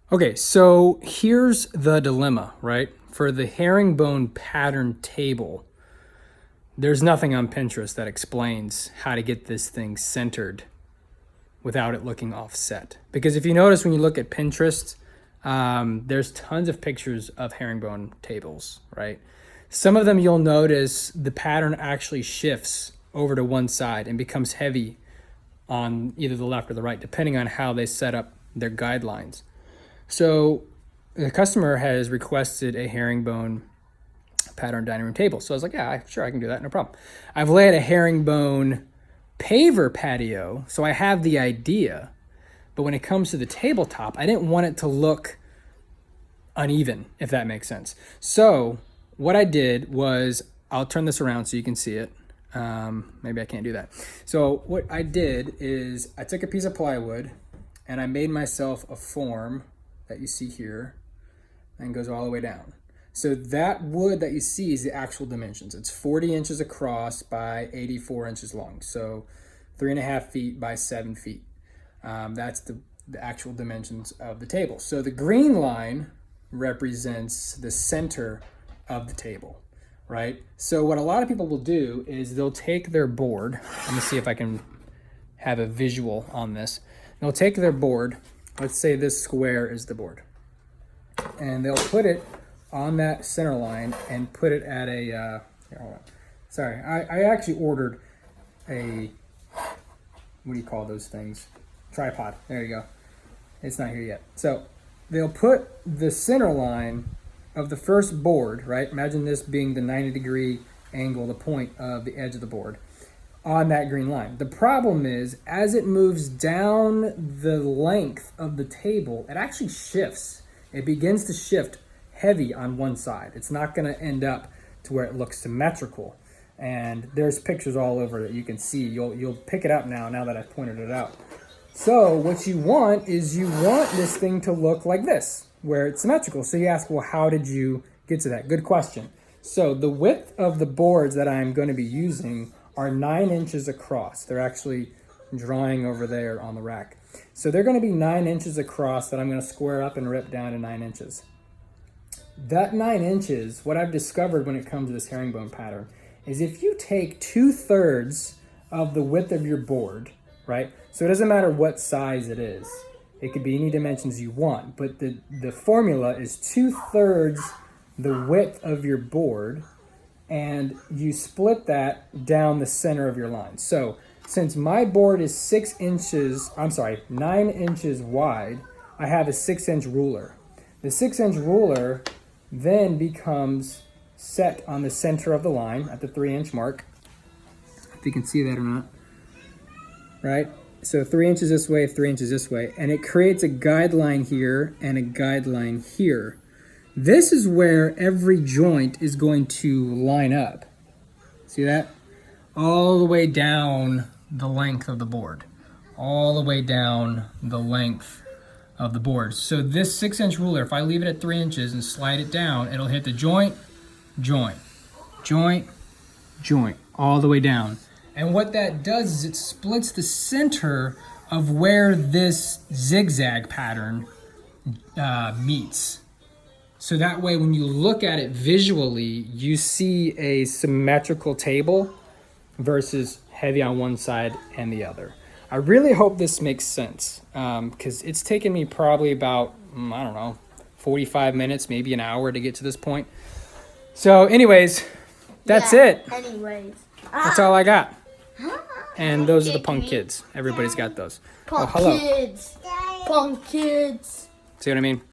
Okay, so here's the dilemma, right? For the herringbone pattern table, there's nothing on Pinterest that explains how to get this thing centered without it looking offset. Because if you notice when you look at Pinterest, there's tons of pictures of herringbone tables, right? Some of them you'll notice the pattern actually shifts over to one side and becomes heavy on either the left or the right, depending on how they set up their guidelines. So the customer has requested a herringbone pattern dining room table. So I was like, yeah, sure, I can do that, no problem. I've laid a herringbone paver patio, so I have the idea. But when it comes to the tabletop, I didn't want it to look uneven, if that makes sense. So what I did was, I'll turn this around so you can see it. Maybe I can't do that. So what I did is I took a piece of plywood and I made myself a form that you see here and goes all the way down. So that wood that you see is the actual dimensions. It's 40 inches across by 84 inches long. So 3.5 feet by 7 feet. That's the actual dimensions of the table. So the green line represents the center of the table, right? So what a lot of people will do is they'll take their board. Let me see if I can have a visual on this. They'll take their board. Let's say this square is the board. And they'll put it on that center line and put it at a, here, hold on. Sorry, I actually ordered a, what do you call those things? Tripod, there you go. It's not here yet. So they'll put the center line of the first board, right? Imagine this being the 90-degree angle, the point of the edge of the board, on that green line. The problem is, as it moves down the length of the table, it actually shifts. It begins to shift heavy on one side. It's not going to end up to where it looks symmetrical. And there's pictures all over that you can see. You'll pick it up now that I've pointed it out. So what you want is you want this thing to look like this, where it's symmetrical. So you ask, well, how did you get to that? Good question. So the width of the boards that I'm going to be using are 9 inches across. They're actually drawing over there on the rack. So they're going to be 9 inches across that I'm going to square up and rip down to 9 inches. That 9 inches, what I've discovered when it comes to this herringbone pattern, is if you take 2/3 of the width of your board, right? So it doesn't matter what size it is. It could be any dimensions you want, but the formula is 2/3 the width of your board, and you split that down the center of your line. So since my board is 9 inches wide, I have a 6-inch ruler. The 6-inch ruler then becomes set on the center of the line at the 3-inch mark. If you can see that or not, right? So 3 inches this way, 3 inches this way, and it creates a guideline here and a guideline here. This is where every joint is going to line up. See that? All the way down the length of the board. All the way down the length of the board. So this 6-inch ruler, if I leave it at 3 inches and slide it down, it'll hit the joint, joint, joint, joint, all the way down. And what that does is it splits the center of where this zigzag pattern meets. So that way, when you look at it visually, you see a symmetrical table versus heavy on one side and the other. I really hope this makes sense, because it's taken me probably about, 45 minutes, maybe an hour to get to this point. So anyways, that's it. That's all I got. And those are the punk kids. Everybody's got those. Punk kids. Punk kids. See what I mean?